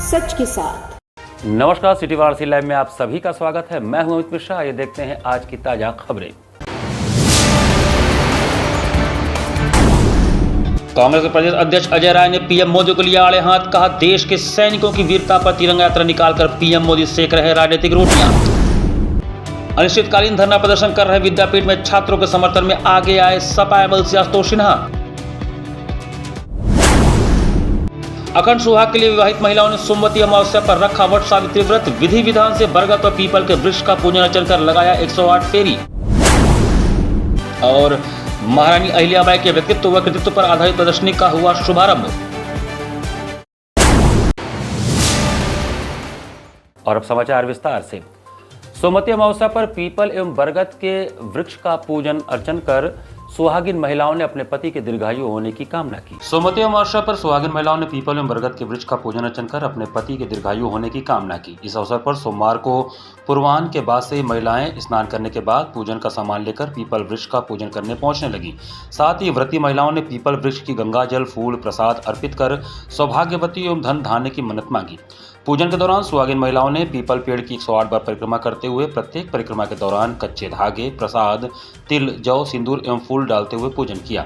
सच के साथ। नमस्कार, सिटी वाराणसी लाइव में आप सभी का स्वागत है। मैं हूं अमित मिश्रा। ये देखते हैं आज की ताजा खबरें। कांग्रेस के प्रदेश अध्यक्ष अजय राय ने पीएम मोदी को लिया आड़े हाथ। कहा, देश के सैनिकों की वीरता पर तिरंगा यात्रा निकालकर पीएम मोदी सेक रहे राजनीतिक रोटियां। अनिश्चितकालीन धरना प्रदर्शन कर रहे विद्यापीठ में छात्रों के समर्थन में आगे आए सपा एमएल से आशुतोष सिन्हा। अखंड सुहाग के लिए विवाहित महिलाओं ने सोमवती अमावस्या पर रखा वट सावित्री व्रत। विधि विधान से बरगद व पीपल के वृक्ष का पूजन अर्चन कर लगाया 108 फेरी। और महारानी अहिल्याबाई के व्यक्तित्व व कृतित्व पर आधारित प्रदर्शनी का हुआ शुभारंभ। और अब समाचार विस्तार से। सोमवती अमावस्या पर पीपल एवं बरगद के वृक्ष का पूजन अर्चन कर सुहागिन महिलाओं ने अपने पति के दीर्घायु होने की कामना की। सोमवती अमावस्या पर सुहागिन महिलाओं ने पीपल एवं बरगद के वृक्ष का पूजन अर्चन कर अपने पति के दीर्घायु होने की कामना की। इस अवसर पर सोमवार को पूर्वाह्न के बाद से महिलाएं स्नान करने के बाद पूजन का सामान लेकर पीपल वृक्ष का पूजन करने पहुंचने लगी। साथ ही व्रती महिलाओं ने पीपल वृक्ष की गंगा जल फूल प्रसाद अर्पित कर सौभाग्यवती एवं धन धान्य की मन्नत मांगी। पूजन के दौरान सुहागिन महिलाओं ने पीपल पेड़ की 108 बार परिक्रमा करते हुए प्रत्येक परिक्रमा के दौरान कच्चे धागे, प्रसाद, तिल, जौ, सिंदूर एवं फूल डालते हुए पूजन किया।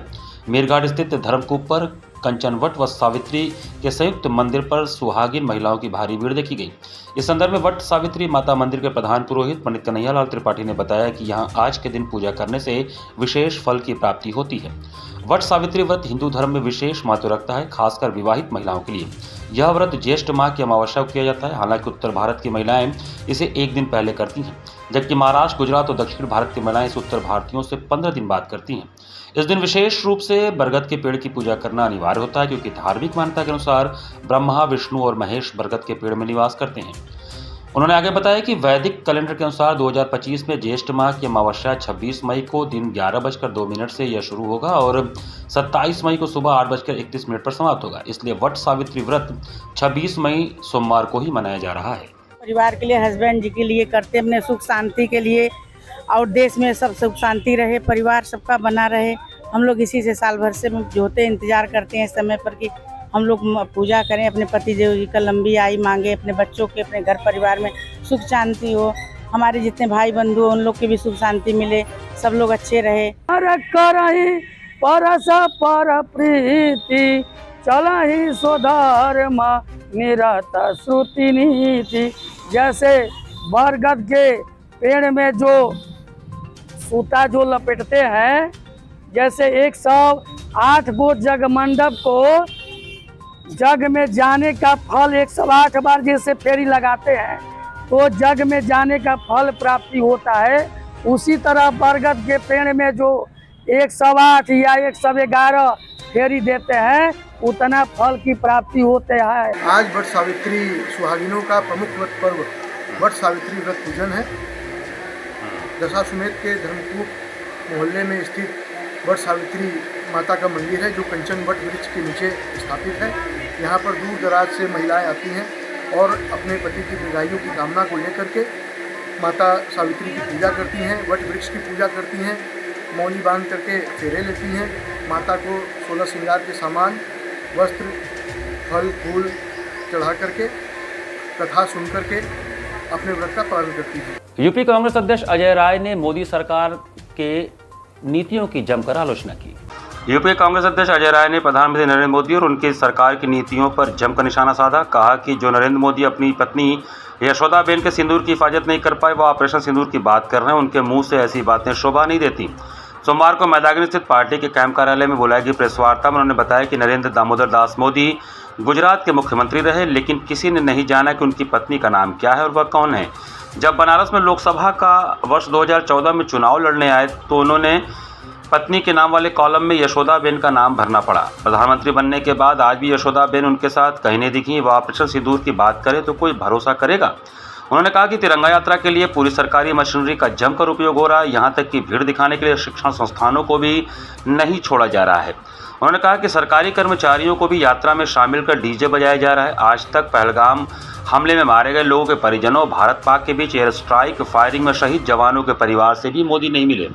मेरघाट स्थित धर्मकूप पर कंचनवट व सावित्री के संयुक्त मंदिर पर सुहागिन महिलाओं की भारी भीड़ देखी गई। इस संदर्भ में वट सावित्री माता मंदिर के प्रधान पुरोहित पंडित कन्हैया लाल त्रिपाठी ने बताया कि यहां आज के दिन पूजा करने से विशेष फल की प्राप्ति होती है। वट सावित्री व्रत हिंदू धर्म में विशेष महत्व रखता है, खासकर विवाहित महिलाओं के लिए। यह व्रत ज्येष्ठ माह की अमावस्या को किया जाता है। हालांकि उत्तर भारत की महिलाएं इसे एक दिन पहले करती हैं, जबकि महाराष्ट्र, गुजरात और दक्षिण भारत की महिलाएं इसे उत्तर भारतीयों से 15 दिन बाद करती हैं। इस दिन विशेष रूप से बरगद के पेड़ की पूजा करना अनिवार्य होता है, क्योंकि धार्मिक मान्यता के अनुसार ब्रह्मा, विष्णु और महेश बरगद के पेड़ में निवास करते हैं। उन्होंने आगे बताया कि वैदिक कैलेंडर के अनुसार 2025 में ज्येष्ठ माह की अमावस्या 26 मई को दिन 11:02 से यह शुरू होगा और 27 मई को सुबह 8:31 पर समाप्त होगा। इसलिए वट सावित्री व्रत 26 मई सोमवार को ही मनाया जा रहा है। परिवार के लिए, हस्बैंड जी के लिए करते, अपने सुख शांति के लिए, और देश में सब सुख शांति रहे, परिवार सबका बना रहे। हम लोग इसी से साल भर से जोते इंतजार करते हैं इस समय पर कि हम लोग पूजा करें, अपने पति देव जी का लंबी आयु मांगे, अपने बच्चों के, अपने घर परिवार में सुख शांति हो, हमारे जितने भाई बंधु उन लोग की भी सुख शांति मिले, सब लोग अच्छे रहे। परस पर प्रीति चलहि स्वधर्म निरत श्रुति नीति। जैसे बरगद के पेड़ में जो सूता जो लपेटते हैं, जैसे 108 गो जग मंडप को जग में जाने का फल 108 बार जैसे फेरी लगाते हैं तो जग में जाने का फल प्राप्ति होता है। उसी तरह बरगद के पेड़ में जो 108 या 111 फेरी देते हैं उतना फल की प्राप्ति होते है। आज वट सावित्री सुहागिनों का प्रमुख व्रत पर्व वट सावित्री व्रत पूजन है। दशाश्वमेध के धर्मकूप मोहल्ले में स्थित वट सावित्री माता का मंदिर है, जो कंचन वट वृक्ष के नीचे स्थापित है। यहाँ पर दूर दराज से महिलाएं आती हैं और अपने पति की दीर्घायु की कामना को लेकर के माता सावित्री की पूजा करती हैं, वट वृक्ष की पूजा करती हैं, मौली बांध करके फेरे लेती हैं, माता को 16 श्रृंगार के सामान, वस्त्र, फल फूल चढ़ा करके कथा सुन करके अपने व्रत का पालन करती हैं। यूपी कांग्रेस अध्यक्ष अजय राय ने मोदी सरकार के नीतियों की जमकर आलोचना की। यूपी कांग्रेस अध्यक्ष अजय राय ने प्रधानमंत्री नरेंद्र मोदी और उनकी सरकार की नीतियों पर जमकर निशाना साधा। कहा कि जो नरेंद्र मोदी अपनी पत्नी यशोदाबेन के सिंदूर की हिफाजत नहीं कर पाए, वह ऑपरेशन सिंदूर की बात कर रहे हैं। उनके मुंह से ऐसी बातें शोभा नहीं देती। सोमवार को मैदान स्थित पार्टी के कैंप कार्यालय में बुलाई गई प्रेस वार्ता में उन्होंने बताया कि नरेंद्र दामोदर दास मोदी गुजरात के मुख्यमंत्री रहे, लेकिन किसी ने नहीं जाना कि उनकी पत्नी का नाम क्या है और वह कौन है। जब बनारस में लोकसभा का वर्ष 2014 में चुनाव लड़ने आए तो उन्होंने पत्नी के नाम वाले कॉलम में यशोदाबेन का नाम भरना पड़ा। प्रधानमंत्री बनने के बाद आज भी यशोदाबेन उनके साथ कहीं नहीं दिखी। वह ऑपरेशन सिंदूर की बात करे तो कोई भरोसा करेगा। उन्होंने कहा कि तिरंगा यात्रा के लिए पूरी सरकारी मशीनरी का जमकर उपयोग हो रहा है। यहाँ तक कि भीड़ दिखाने के लिए शिक्षण संस्थानों को भी नहीं छोड़ा जा रहा है। उन्होंने कहा कि सरकारी कर्मचारियों को भी यात्रा में शामिल कर डीजे बजाया जा रहा है। आज तक पहलगाम हमले में मारे गए लोगों के परिजनों, भारत पाक के बीच एयर स्ट्राइक फायरिंग में शहीद जवानों के परिवार से भी मोदी नहीं मिले,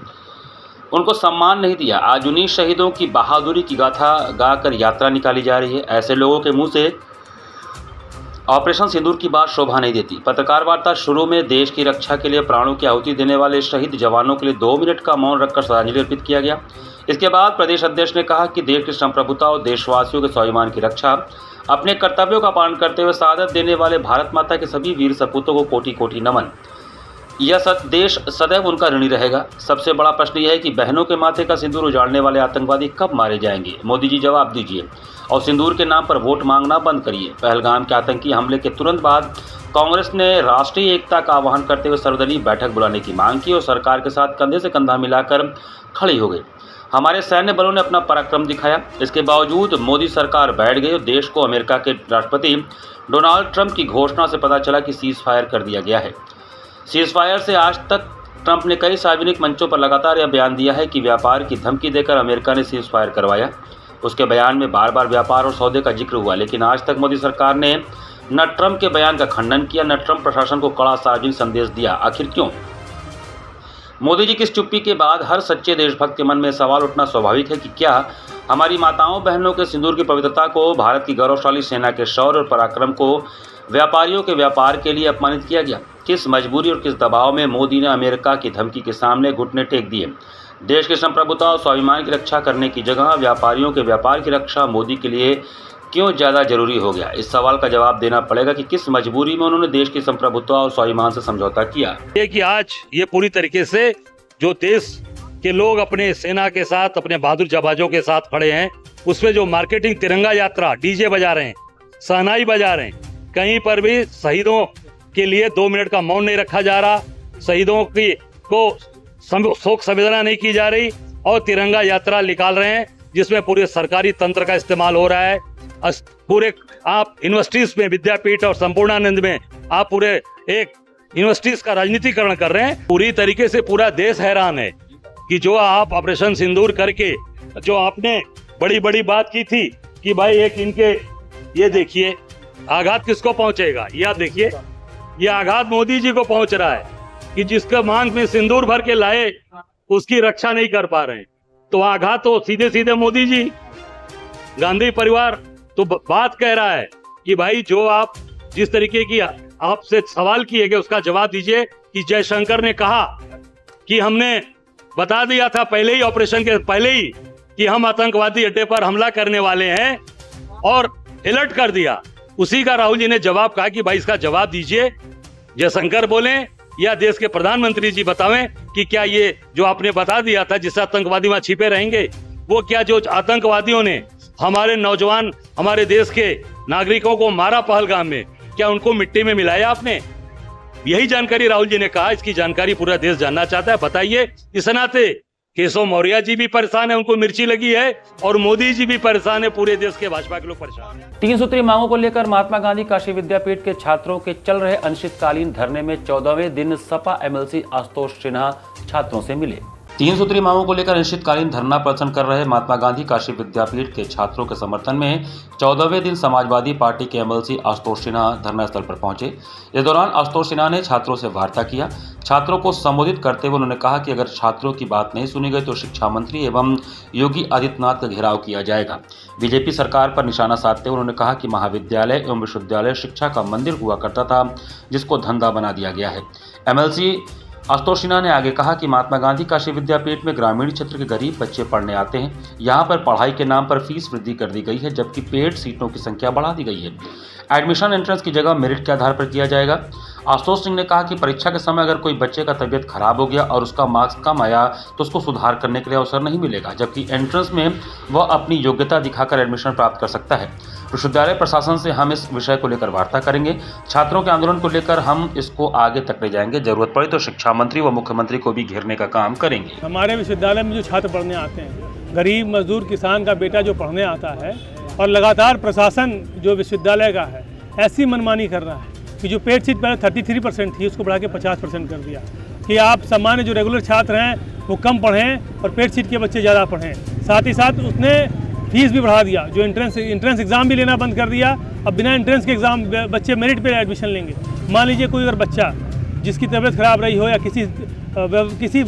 उनको सम्मान नहीं दिया। आज उन्हीं शहीदों की बहादुरी की गाथा गाकर यात्रा निकाली जा रही है। ऐसे लोगों के मुंह से ऑपरेशन सिंदूर की बात शोभा नहीं देती। पत्रकार वार्ता शुरू में देश की रक्षा के लिए प्राणों की आहुति देने वाले शहीद जवानों के लिए 2 मिनट का मौन रखकर श्रद्धांजलि अर्पित किया गया। इसके बाद प्रदेश अध्यक्ष ने कहा कि देश की संप्रभुता और देशवासियों के स्वाभिमान की रक्षा, अपने कर्तव्यों का पालन करते हुए शहादत देने वाले भारत माता के सभी वीर सपूतों को कोटि कोटि नमन। यह देश सदैव उनका ऋणी रहेगा। सबसे बड़ा प्रश्न यह है कि बहनों के माथे का सिंदूर उजाड़ने वाले आतंकवादी कब मारे जाएंगे? मोदी जी जवाब दीजिए और सिंदूर के नाम पर वोट मांगना बंद करिए। पहलगाम के आतंकी हमले के तुरंत बाद कांग्रेस ने राष्ट्रीय एकता का आह्वान करते हुए सर्वदलीय बैठक बुलाने की मांग की और सरकार के साथ कंधे से कंधा मिलाकर खड़ी हो गई। हमारे सैन्य बलों ने अपना पराक्रम दिखाया। इसके बावजूद मोदी सरकार बैठ गई और देश को अमेरिका के राष्ट्रपति डोनाल्ड ट्रंप की घोषणा से पता चला कि सीज फायर कर दिया गया है। सीज फायर से आज तक ट्रंप ने कई सार्वजनिक मंचों पर लगातार यह बयान दिया है कि व्यापार की धमकी देकर अमेरिका ने सीज फायर करवाया। उसके बयान में बार बार व्यापार और सौदे का जिक्र हुआ, लेकिन आज तक मोदी सरकार ने न ट्रंप के बयान का खंडन किया, न ट्रंप प्रशासन को कड़ा सार्वजनिक संदेश दिया। आखिर क्यों? मोदी जी की इस चुप्पी के बाद हर सच्चे देशभक्त के मन में सवाल उठना स्वाभाविक है कि क्या हमारी माताओं बहनों के सिंदूर की पवित्रता को, भारत की गौरवशाली सेना के शौर्य और पराक्रम को व्यापारियों के व्यापार के लिए अपमानित किया गया? किस मजबूरी और किस दबाव में मोदी ने अमेरिका की धमकी के सामने घुटने टेक दिए? देश की संप्रभुता और स्वाभिमान की रक्षा करने की जगह व्यापारियों के व्यापार की रक्षा मोदी के लिए क्यों ज़्यादा जरूरी हो गया? इस सवाल का जवाब देना पड़ेगा कि किस मजबूरी में उन्होंने देश की संप्रभुता और स्वाभिमान से समझौता किया। ये कि आज ये पूरी तरीके से जो देश के लोग अपने सेना के साथ, अपने बहादुर जवानों के साथ खड़े हैं, उसमें जो मार्केटिंग तिरंगा यात्रा, डीजे बजा रहे हैं, शहनाई बजा रहे हैं, कहीं पर भी शहीदों के लिए 2 मिनट का मौन नहीं रखा जा रहा, शहीदों की को शोक संवेदना नहीं की जा रही और तिरंगा यात्रा निकाल रहे हैं जिसमें पूरे सरकारी तंत्र का इस्तेमाल हो रहा है। पूरे आप यूनिवर्सिटीज में, विद्यापीठ और संपूर्णानंद में आप पूरे एक यूनिवर्सिटीज का राजनीतिकरण कर रहे हैं। पूरी तरीके से पूरा देश हैरान है कि जो आप ऑपरेशन सिंदूर करके जो आपने बड़ी बड़ी बात की थी कि भाई एक इनके, ये देखिए आघात किसको पहुंचेगा, ये आप देखिए, ये आघात मोदी जी को पहुंच रहा है कि जिसका मांग में सिंदूर भर के लाए उसकी रक्षा नहीं कर पा रहे हैं। तो आघात तो सीधे सीधे मोदी जी, गांधी परिवार तो बात कह रहा है कि भाई जो आप जिस तरीके की आपसे सवाल किए गए उसका जवाब दीजिए कि जयशंकर ने कहा कि हमने बता दिया था पहले ही, ऑपरेशन के पहले ही, कि हम आतंकवादी अड्डे पर हमला करने वाले हैं और अलर्ट कर दिया। उसी का राहुल जी ने जवाब कहा कि भाई इसका जवाब दीजिए। जयशंकर बोले या देश के प्रधानमंत्री जी बतावें कि क्या ये जो आपने बता दिया था जिससे आतंकवादी वहां छिपे रहेंगे, वो क्या जो आतंकवादियों ने हमारे नौजवान, हमारे देश के नागरिकों को मारा पहलगाम में, क्या उनको मिट्टी में मिलाया आपने? यही जानकारी राहुल जी ने कहा, इसकी जानकारी पूरा देश जानना चाहता है। बताइए। इस नाते केशव मौर्य जी भी परेशान है, उनको मिर्ची लगी है, और मोदी जी भी परेशान है, पूरे देश के भाजपा के लोग परेशान हैं। 3 सूत्री मांगों को लेकर महात्मा गांधी काशी विद्यापीठ के छात्रों के चल रहे अनिश्चितकालीन धरने में 14वें दिन सपा एमएलसी आशुतोष सिन्हा छात्रों से मिले। 3 सूत्री मांगों को लेकर अनिश्चितकालीन धरना प्रदर्शन कर रहे महात्मा गांधी काशी विद्यापीठ के छात्रों के समर्थन में 14वें दिन समाजवादी पार्टी के एमएलसी आशुतोष सिन्हा धरना स्थल पर पहुंचे। इस दौरान आशुतोष सिन्हा ने छात्रों से वार्ता किया। छात्रों को संबोधित करते हुए उन्होंने कहा कि अगर छात्रों की बात नहीं सुनी गई तो शिक्षा मंत्री एवं योगी आदित्यनाथ का घेराव किया जाएगा। बीजेपी सरकार पर निशाना साधते हुए उन्होंने कहा कि महाविद्यालय एवं विश्वविद्यालय शिक्षा का मंदिर हुआ करता था जिसको धंधा बना दिया गया है। एमएलसी आशुतोष सिन्हा ने आगे कहा कि महात्मा गांधी काशी विद्यापीठ में ग्रामीण क्षेत्र के गरीब बच्चे पढ़ने आते हैं। यहाँ पर पढ़ाई के नाम पर फीस वृद्धि कर दी गई है, जबकि पेड सीटों की संख्या बढ़ा दी गई है। एडमिशन एंट्रेंस की जगह मेरिट के आधार पर किया जाएगा। आशुतोष सिंह ने कहा कि परीक्षा के समय अगर कोई बच्चे का तबीयत खराब हो गया और उसका मार्क्स कम आया तो उसको सुधार करने के लिए अवसर नहीं मिलेगा, जबकि एंट्रेंस में वह अपनी योग्यता दिखाकर एडमिशन प्राप्त कर सकता है। विश्वविद्यालय प्रशासन से हम इस विषय को लेकर वार्ता करेंगे। छात्रों के आंदोलन को लेकर हम इसको आगे तक ले जाएंगे। जरूरत पड़े तो शिक्षा मंत्री व मुख्यमंत्री को भी घेरने का काम करेंगे। हमारे विश्वविद्यालय में जो छात्र पढ़ने आते हैं, गरीब मजदूर किसान का बेटा जो पढ़ने आता है, और लगातार प्रशासन जो विश्वविद्यालय का है ऐसी मनमानी कर रहा है कि जो पेड सीट पहले 33% थी उसको बढ़ा के 50% कर दिया कि आप सामान्य जो रेगुलर छात्र हैं वो कम पढ़ें और पेड सीट के बच्चे ज़्यादा पढ़ें। साथ ही साथ उसने फीस भी बढ़ा दिया, जो एंट्रेंस एग्ज़ाम भी लेना बंद कर दिया। अब बिना एंट्रेंस के एग्ज़ाम बच्चे मेरिट पे एडमिशन लेंगे। मान लीजिए कोई अगर बच्चा जिसकी तबीयत खराब रही हो या किसी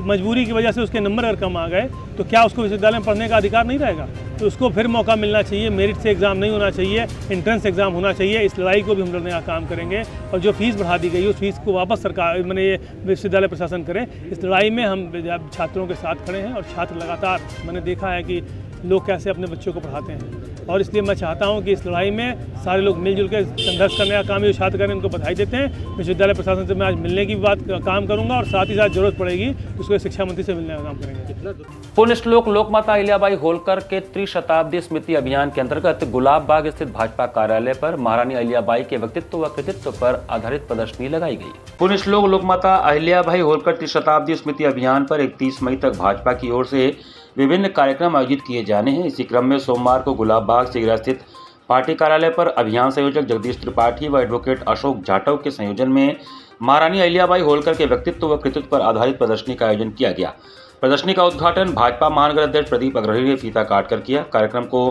मजबूरी की वजह से उसके नंबर अगर कम आ गए तो क्या उसको विश्वविद्यालय में पढ़ने का अधिकार नहीं रहेगा? तो उसको फिर मौका मिलना चाहिए, मेरिट से एग्ज़ाम नहीं होना चाहिए, एंट्रेंस एग्ज़ाम होना चाहिए। इस लड़ाई को भी हम लड़ने का काम करेंगे और जो फीस बढ़ा दी गई है उस फीस को वापस सरकार मैंने ये विश्वविद्यालय प्रशासन करे। इस लड़ाई में हम छात्रों के साथ खड़े हैं और छात्र लगातार मैंने देखा है कि लोग कैसे अपने बच्चों को पढ़ाते हैं और इसलिए मैं चाहता हूं कि इस लड़ाई में सारे लोग मिलजुल कर संघर्ष करने का काम ये छात्र करें, उनको बधाई देते हैं। विश्वविद्यालय प्रशासन से मैं आज मिलने की बात काम करूंगा और साथ ही साथ जरूरत पड़ेगी तो उसको शिक्षा मंत्री से मिलने का काम करेंगे। पुण्यश्लोक लोकमाता अहिल्याबाई होलकर के त्रिशताब्दी स्मृति अभियान के अंतर्गत गुलाब बाग स्थित भाजपा कार्यालय पर महारानी अहिल्याबाई के व्यक्तित्व व कृतित्व पर आधारित प्रदर्शनी लगाई गई। पुण्यश्लोक लोकमाता अहिल्याबाई होलकर त्रिशताब्दी स्मृति अभियान पर 31 मई तक भाजपा की ओर से विभिन्न कार्यक्रम आयोजित किए जाने हैं। इसी क्रम में सोमवार को गुलाब बाग सिगरा स्थित पार्टी कार्यालय पर अभियान संयोजक जगदीश त्रिपाठी व एडवोकेट अशोक जाटव के संयोजन में महारानी अहिल्याबाई होलकर के व्यक्तित्व व कृतित्व पर आधारित प्रदर्शनी का आयोजन किया गया। प्रदर्शनी का उद्घाटन भाजपा महानगर अध्यक्ष प्रदीप अग्रही ने फीता काटकर किया। कार्यक्रम को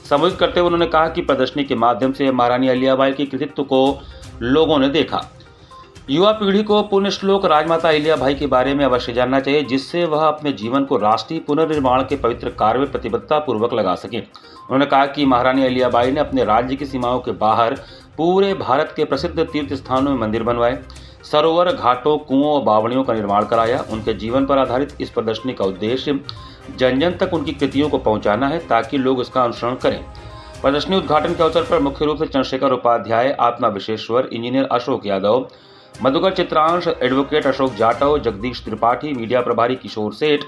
संबोधित करते हुए उन्होंने कहा कि प्रदर्शनी के माध्यम से महारानी अहिल्याबाई के कृतित्व को लोगों ने देखा। युवा पीढ़ी को पुण्यश्लोक राजमाता अहिल्याबाई के बारे में अवश्य जानना चाहिए, जिससे वह अपने जीवन को राष्ट्रीय पुनर्निर्माण के पवित्र कार्य में प्रतिबद्धता पूर्वक लगा सके। उन्होंने कहा कि महारानी अहिल्याबाई ने अपने राज्य की सीमाओं के बाहर पूरे भारत के प्रसिद्ध तीर्थ स्थानों में मंदिर बनवाए, सरोवर, घाटों, कुओं और बावड़ियों का निर्माण कराया। उनके जीवन पर आधारित इस प्रदर्शनी का उद्देश्य जन जन तक उनकी कृतियों को पहुंचाना है ताकि लोग इसका अनुसरण करें। प्रदर्शनी उद्घाटन के अवसर पर मुख्य रूप से चंद्रशेखर उपाध्याय, आत्मा Vishweshwar, engineer Ashok Yadav, Madhukar Chitransh, advocate Ashok Jatav, Jagdish Tripathi, media प्रभारी किशोर सेठ,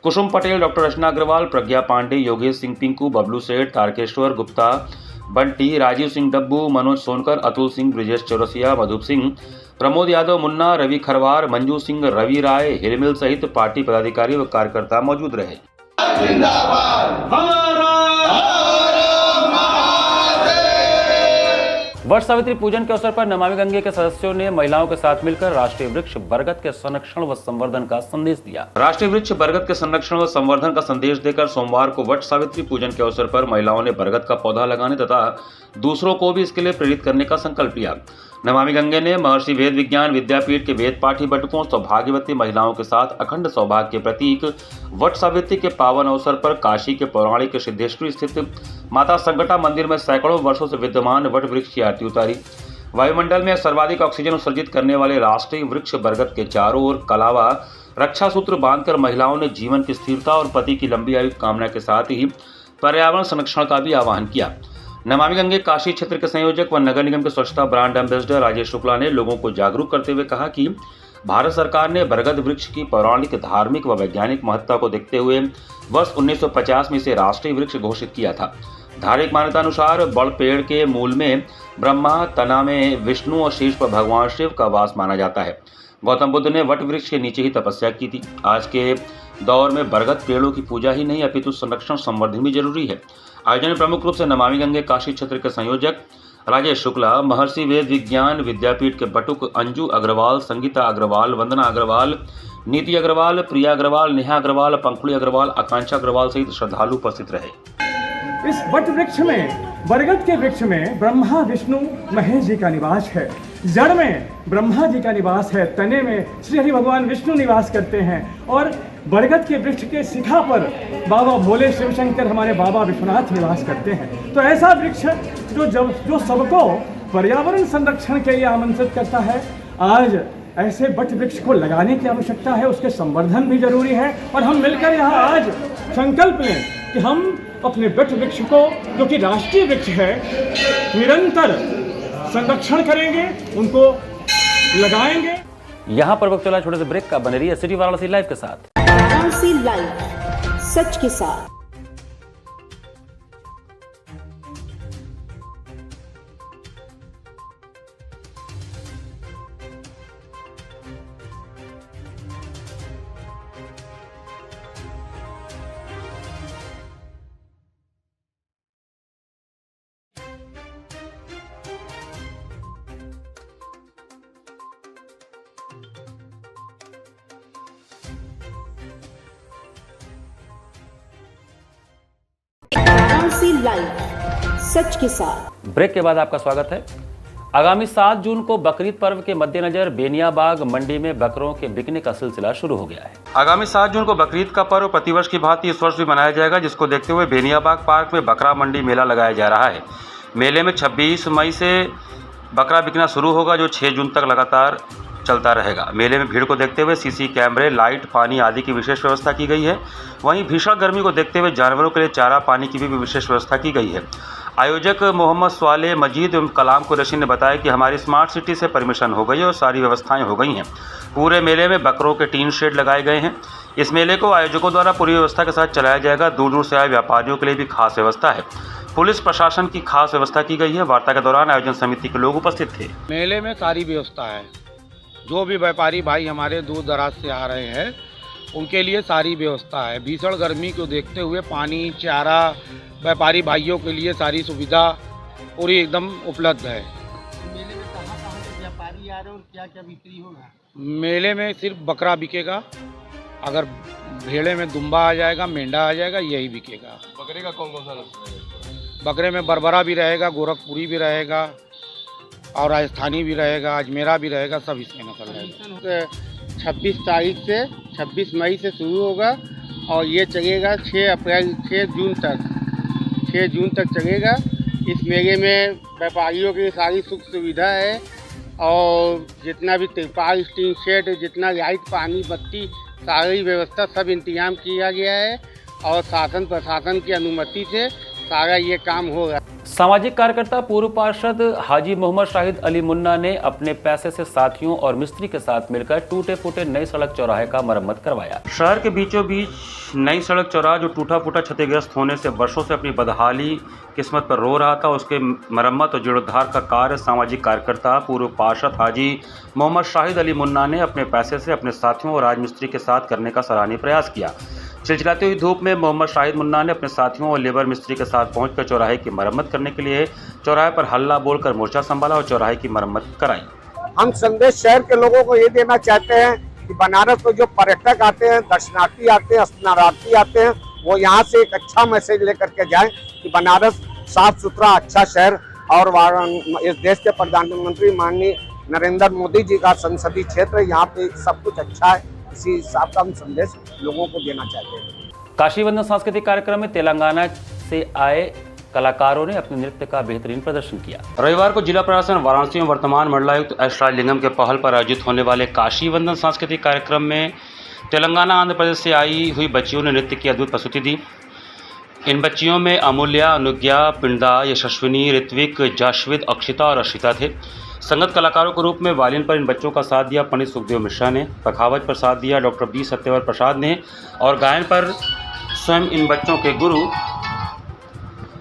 कुसुम पटेल, डॉक्टर रचना अग्रवाल, प्रज्ञा पांडे, योगेश सिंह पिंकू, बबलू सेठ, तारकेश्वर गुप्ता, बंटी, राजीव सिंह डब्बू, मनोज सोनकर, अतुल सिंह, ब्रिजेश चौरसिया, मधुप सिंह, प्रमोद यादव, मुन्ना, रवि खरवार, मंजू सिंह, रवि राय, हिलमिल सहित पार्टी पदाधिकारी व कार्यकर्ता मौजूद रहे। वर्ष सावित्री पूजन के अवसर पर नमामि गंगे के सदस्यों ने महिलाओं के साथ मिलकर राष्ट्रीय वृक्ष बरगद के संरक्षण व संवर्धन का संदेश दिया। राष्ट्रीय वृक्ष बरगद के संरक्षण व संवर्धन का संदेश देकर सोमवार को वट सावित्री पूजन के अवसर पर महिलाओं ने बरगद का पौधा लगाने तथा दूसरों को भी इसके लिए प्रेरित करने का संकल्प लिया। नमामि गंगे ने महर्षि वेद विज्ञान विद्यापीठ के वेद पाठी बटुकों सौभाग्यवती महिलाओं के साथ अखंड सौभाग्य के प्रतीक वट सावित्री के पावन अवसर पर काशी के पौराणिक सिद्धेश्वरी स्थित माता संकटा मंदिर में सैकड़ों वर्षों से विद्यमान वट वृक्ष की आरती उतारी। वायुमंडल में सर्वाधिक ऑक्सीजन उत्सर्जित करने वाले राष्ट्रीय वृक्ष बरगद के चारों ओर कलावा रक्षा सूत्र बांधकर महिलाओं ने जीवन की स्थिरता और पति की लंबी आयु कामना के साथ ही पर्यावरण संरक्षण का भी आह्वान किया। नमामि गंगे काशी क्षेत्र के संयोजक व नगर निगम के स्वच्छता ब्रांड एम्बेसडर राजेश शुक्ला ने लोगों को जागरूक करते हुए कहा कि भारत सरकार ने बरगद वृक्ष की पौराणिक, धार्मिक व वैज्ञानिक महत्ता को देखते हुए वर्ष 1950 में इसे राष्ट्रीय वृक्ष घोषित किया था। धार्मिक मान्यता अनुसार बड़ पेड़ के मूल में ब्रह्मा, तना में विष्णु और शीर्ष पर भगवान शिव का वास माना जाता है। गौतम बुद्ध ने वट वृक्ष के नीचे ही तपस्या की थी। आज के दौर में बरगद पेड़ों की पूजा ही नहीं अपितु संरक्षण संवर्धन भी जरूरी है। आयोजन में प्रमुख रूप से नमामि गंगे काशी क्षेत्र के संयोजक राजेश शुक्ला, महर्षि वेद विज्ञान विद्यापीठ के बटुक अंजू अग्रवाल, संगीता अग्रवाल, वंदना अग्रवाल, नीति अग्रवाल, प्रिया अग्रवाल, नेहा अग्रवाल, पंखुड़ी अग्रवाल, आकांक्षा अग्रवाल सहित श्रद्धालु उपस्थित रहे। इस वट वृक्ष में, बरगद के वृक्ष में ब्रह्मा, विष्णु, महेश जी का निवास है। जड़ में ब्रह्मा जी का निवास है, तने में श्री हरि भगवान विष्णु निवास करते हैं और बरगद के वृक्ष के शिखा पर बाबा भोले शिव शंकर हमारे बाबा विश्वनाथ निवास करते हैं। तो ऐसा वृक्ष जो सबको पर्यावरण संरक्षण के लिए आमंत्रित करता है। आज ऐसे वट वृक्ष को लगाने की आवश्यकता है, उसके संवर्धन भी जरूरी है और हम मिलकर यहाँ आज संकल्प लें कि हम अपने वट वृक्ष को, जो कि राष्ट्रीय वृक्ष है, निरंतर संरक्षण करेंगे, उनको लगाएंगे। यहाँ पर वक्त चला छोटे से ब्रेक का। बने रहिए सिटी वाराणसी लाइव के साथ। वाराणसी लाइव, सच के साथ। वाराणसी लाइव, सच के साथ। ब्रेक के बाद आपका स्वागत है। आगामी 7 जून को बकरीद पर्व के मद्देनजर बेनियाबाग मंडी में बकरों के बिकने का सिलसिला शुरू हो गया है। आगामी 7 जून को बकरीद का पर्व प्रतिवर्ष की भांति इस वर्ष भी मनाया जाएगा, जिसको देखते हुए बेनियाबाग पार्क में बकरा मंडी मेला लगाया जा रहा है। मेले में 26 मई से बकरा बिकना शुरू होगा, जो 6 जून तक लगातार चलता रहेगा। मेले में भीड़ को देखते हुए सीसी कैमरे, लाइट, पानी आदि की विशेष व्यवस्था की गई है। वहीं भीषण गर्मी को देखते हुए जानवरों के लिए चारा पानी की भी विशेष व्यवस्था की गई है। आयोजक मोहम्मद स्वाले मजीद एवं कलाम कुरैशी ने बताया कि हमारी स्मार्ट सिटी से परमिशन हो गई है और सारी व्यवस्थाएं हो गई हैं। पूरे मेले में बकरों के टीन शेड लगाए गए हैं। इस मेले को आयोजकों द्वारा पूरी व्यवस्था के साथ चलाया जाएगा। दूर दूर से आए व्यापारियों के लिए भी खास व्यवस्था है। पुलिस प्रशासन की खास व्यवस्था की गई है। वार्ता के दौरान आयोजन समिति के लोग उपस्थित थे। मेले में सारी व्यवस्था है। जो भी व्यापारी भाई हमारे दूर दराज से आ रहे हैं उनके लिए सारी व्यवस्था है। भीषण गर्मी को देखते हुए पानी, चारा, व्यापारी भाइयों के लिए सारी सुविधा पूरी एकदम उपलब्ध है। मेले में कहाँ के व्यापारी आ रहे हैं और क्या क्या बिक्री होगा? मेले में सिर्फ बकरा बिकेगा। अगर भेड़े में दुम्बा आ जाएगा, मेंढा आ जाएगा, यही बिकेगा। बकरे का कौन कौन सा नस्ल है? बकरे में बरबरा भी रहेगा, गोरखपुरी भी रहेगा और राजस्थानी भी रहेगा, अजमेरा भी रहेगा, सब इसमें नस्ल रहेगा। 26 तारीख से 26 मई से शुरू होगा और ये चलेगा 6 जून तक चलेगा। इस मेले में व्यापारियों की सारी सुख सुविधा है और जितना भी तिरपाल, टीन शेड, जितना लाइट, पानी, बत्ती, सारी व्यवस्था सब इंतजाम किया गया है और शासन प्रशासन की अनुमति से सारा ये काम हो रहा है। सामाजिक कार्यकर्ता पूर्व पार्षद हाजी मोहम्मद शाहिद अली मुन्ना ने अपने पैसे से साथियों और मिस्त्री के साथ मिलकर टूटे फूटे नई सड़क चौराहे का मरम्मत करवाया। शहर के बीचों बीच नई सड़क चौराहा जो टूटा फूटा क्षतिग्रस्त होने से वर्षों से अपनी बदहाली किस्मत पर रो रहा था, उसके मरम्मत और जीर्णोद्धार का कार्य सामाजिक कार्यकर्ता पूर्व पार्षद हाजी मोहम्मद शाहिद अली मुन्ना ने अपने पैसे से अपने साथियों और राजमिस्त्री के साथ करने का सराहनीय प्रयास किया। चिलचिलाती हुई धूप में मोहम्मद शाहिद मुन्ना ने अपने साथियों और लेबर मिस्त्री के साथ पहुंचकर चौराहे की मरम्मत करने के लिए चौराहे पर हल्ला बोलकर मोर्चा संभाला और चौराहे की मरम्मत कराई। हम संदेश शहर के लोगों को ये देना चाहते हैं कि बनारस में जो पर्यटक आते हैं, दर्शनार्थी आते हैं, स्नानार्थी आते हैं, वो यहाँ से एक अच्छा मैसेज लेकर के जाएं कि बनारस साफ सुथरा अच्छा शहर और इस देश के प्रधानमंत्री माननीय नरेंद्र मोदी जी का संसदीय क्षेत्र, यहाँ पे सब कुछ अच्छा है। इसी हिसाब का हम संदेश लोगों को देना चाहते हैं। काशी वंदन सांस्कृतिक कार्यक्रम में तेलंगाना से आए कलाकारों ने अपने नृत्य का बेहतरीन प्रदर्शन किया। रविवार को जिला प्रशासन वाराणसी में वर्तमान मंडलायुक्त एस राजलिंगम के पहल पर आयोजित होने वाले काशी वंदन सांस्कृतिक कार्यक्रम में तेलंगाना आंध्र प्रदेश से आई हुई बच्चियों ने नृत्य की अद्भुत प्रस्तुति दी। इन बच्चियों में अमूल्या, अनुज्ञा, पिंडा, यशस्विनी, ऋत्विक, जाशविद, अक्षिता और अशिता थे। संगत कलाकारों के रूप में वालिन पर इन बच्चों का साथ दिया पंडित सुखदेव मिश्रा ने, पखावज पर साथ दिया डॉक्टर बी सत्यवर प्रसाद ने और गायन पर स्वयं इन बच्चों के गुरु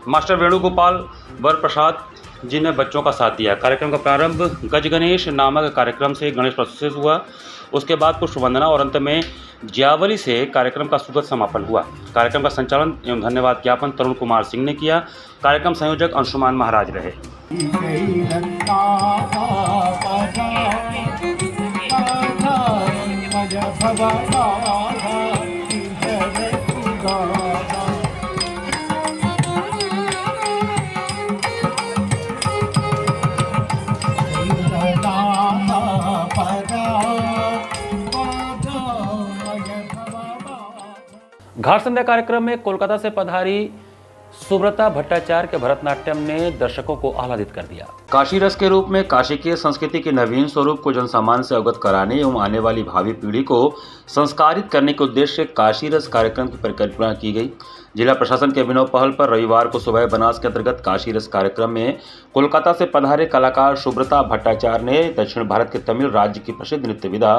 मास्टर वेणुगोपाल वर प्रसाद जी ने बच्चों का साथ दिया। कार्यक्रम का प्रारंभ गज गणेश नामक कार्यक्रम से गणेश प्रस्तुति से हुआ। उसके बाद पुष्प वंदना और अंत में ज्यावली से कार्यक्रम का सुगत समापन हुआ। कार्यक्रम का संचालन एवं धन्यवाद ज्ञापन तरुण कुमार सिंह ने किया। कार्यक्रम संयोजक अंशुमान महाराज रहे। घाट संध्या कार्यक्रम में कोलकाता से पधारी सुब्रता भट्टाचार्य के भरतनाट्यम ने दर्शकों को आह्लादित कर दिया। काशी रस के रूप में काशी की संस्कृति के नवीन स्वरूप को जनसामान्य से अवगत कराने एवं आने वाली भावी पीढ़ी को संस्कारित करने के उद्देश्य से काशी रस कार्यक्रम की परिकल्पना की गई। जिला प्रशासन के अभिनव पहल पर रविवार को सुबह बनास के अंतर्गत काशी रस कार्यक्रम में कोलकाता से पधारे कलाकार सुब्रता भट्टाचार्य ने दक्षिण भारत के तमिल राज्य की प्रसिद्ध नृत्य विधा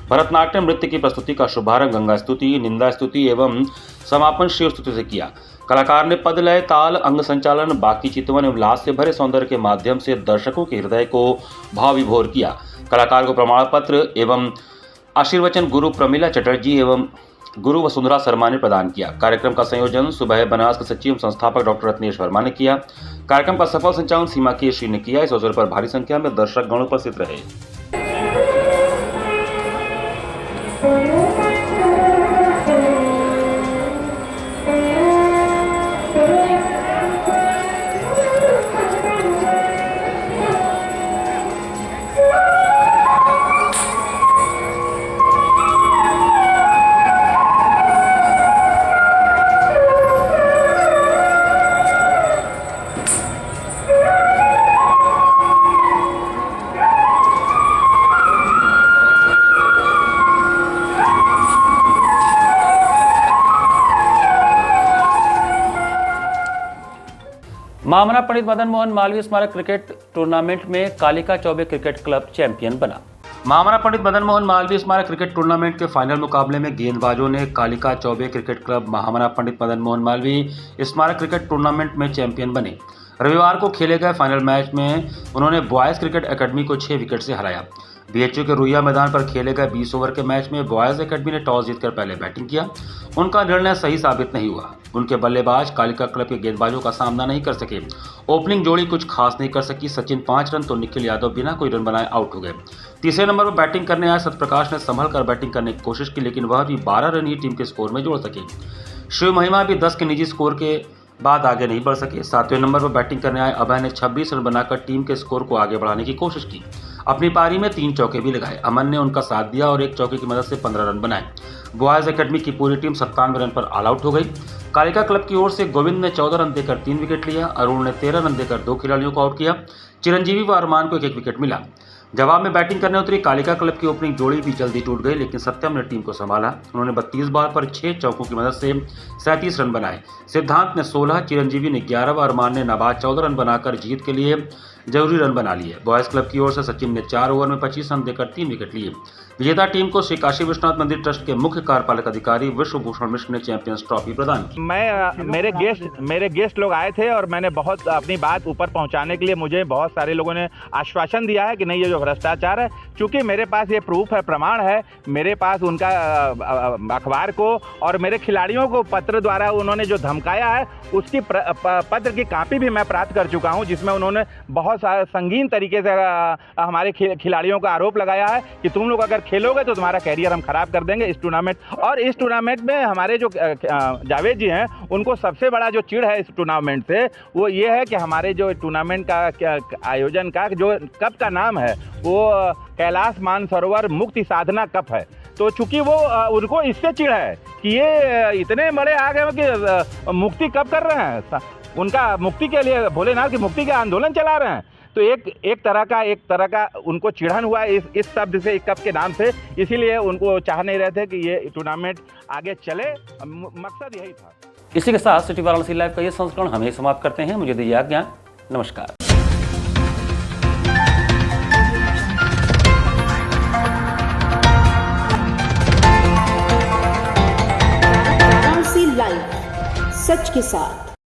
भरतनाट्यम नृत्य की प्रस्तुति का शुभारंभ गंगा स्तुति, निंदा स्तुति एवं समापन शिव स्तुति से किया। कलाकार ने पद, लय, ताल, अंग संचालन, बाकी चितवन एवं लास से भरे सौंदर्य के माध्यम से दर्शकों के हृदय को भाव विभोर किया। कलाकार को प्रमाण पत्र एवं आशीर्वचन गुरु प्रमिला चटर्जी एवं गुरु वसुंधरा शर्मा ने प्रदान किया। कार्यक्रम का संयोजन सुबह बनास के सचिव संस्थापक डॉक्टर रत्नेश वर्मा ने किया। कार्यक्रम का सफल संचालन सीमा केशरी ने किया। इस अवसर पर भारी संख्या में दर्शक गण उपस्थित रहे। महामना पंडित मदन मोहन मालवीय स्मारक क्रिकेट टूर्नामेंट में Kalika Choubey cricket club champion बना। महामना पंडित मदन मोहन मालवीय स्मारक क्रिकेट टूर्नामेंट के फाइनल मुकाबले में गेंदबाजों ने कालिका चौबे क्रिकेट क्लब महामना पंडित मदन मोहन मालवीय स्मारक क्रिकेट टूर्नामेंट में चैंपियन बने। रविवार को खेले गए फाइनल मैच में उन्होंने बॉयज क्रिकेट एकेडमी को 6 विकेट से हराया। बीएचयू के रुइया मैदान पर खेले गए 20 ओवर के मैच में बॉयज एकेडमी ने टॉस जीतकर पहले बैटिंग किया। उनका निर्णय सही साबित नहीं हुआ। उनके बल्लेबाज कालिका क्लब के गेंदबाजों का सामना नहीं कर सके। ओपनिंग जोड़ी कुछ खास नहीं कर सकी। सचिन 5 रन तो निखिल यादव बिना कोई रन बनाए आउट हो गए। तीसरे नंबर पर बैटिंग करने आए सत्यप्रकाश ने संभल कर बैटिंग करने की कोशिश की, लेकिन वह भी 12 रन ही टीम के स्कोर में जोड़ सके। शिव महिमा भी 10 के निजी स्कोर के बाद आगे नहीं बढ़ सके। 7वें नंबर पर बैटिंग करने आए अभय ने 26 रन बनाकर टीम के स्कोर को आगे बढ़ाने की कोशिश की। अपनी पारी में 3 चौके भी लगाए। अमन ने उनका साथ दिया और एक चौके की मदद से 15 रन बनाए। बॉयज एकेडमी की पूरी टीम 97 रन पर ऑल आउट हो गई। कालिका क्लब की ओर से गोविंद ने 14 रन देकर 3 विकेट लिया। अरुण ने 13 रन देकर 2 खिलाड़ियों को आउट किया। चिरंजीवी व अरमान को 1 विकेट मिला। जवाब में बैटिंग करने उतरी कालिका क्लब की ओपनिंग जोड़ी भी जल्दी टूट गई, लेकिन सत्यम ने टीम को संभाला। उन्होंने 32 बॉल पर 6 चौकों की मदद से 37 रन बनाए। सिद्धांत ने 16, चिरंजीवी ने 11 व अरमान ने नाबाद 14 रन बनाकर जीत के लिए जरूरी रन बना लिए। बॉयज क्लब की ओर से सचिन ने 4 ओवर में 25 रन देकर 3 विकेट लिए। विजेता टीम को श्री काशी विश्वनाथ मंदिर ट्रस्ट के मुख्य कार्यपालक अधिकारी विश्वभूषण मिश्र ने चैंपियंस ट्रॉफी प्रदान की। मेरे गेस्ट लोग आए थे और मैंने बहुत अपनी बात ऊपर पहुंचाने के लिए मुझे बहुत सारे लोगों ने आश्वासन दिया है कि नहीं, ये जो भ्रष्टाचार है, चूंकि मेरे पास ये प्रूफ है, प्रमाण है, मेरे पास उनका अखबार को और मेरे खिलाड़ियों को पत्र द्वारा उन्होंने जो धमकाया है उसकी पत्र की कॉपी भी मैं प्राप्त कर चुका हूं, जिसमें उन्होंने बहुत संगीन तरीके से हमारे खिलाड़ियों का आरोप लगाया है कि तुम लोग अगर खेलोगे तो तुम्हारा कैरियर हम खराब कर देंगे इस टूर्नामेंट। और इस टूर्नामेंट में हमारे जो जावेद जी हैं, उनको सबसे बड़ा जो चिढ़ है इस टूर्नामेंट से वो ये है कि हमारे जो टूर्नामेंट का आयोजन का जो कप का नाम है वो कैलाश मानसरोवर मुक्ति साधना कप है। तो चूंकि वो उनको इससे चिढ़ है कि ये इतने बड़े आ गए कि मुक्ति कब कर रहे हैं, उनका मुक्ति के लिए, भोलेनाथ की मुक्ति का आंदोलन चला रहे हैं। तो एक तरह का उनको चिढ़न हुआ इस शब्द से, इस कप के नाम से, इसीलिए उनको चाह नहीं रहे थे कि ये टूर्नामेंट आगे चले। मकसद यही था। इसी के साथ सिटी वाराणसी लाइव का ये संस्करण हम ही समाप्त करते हैं। मुझे दीजिए आज्ञा। नमस्कार। वाराणसी लाइव, सच के साथ।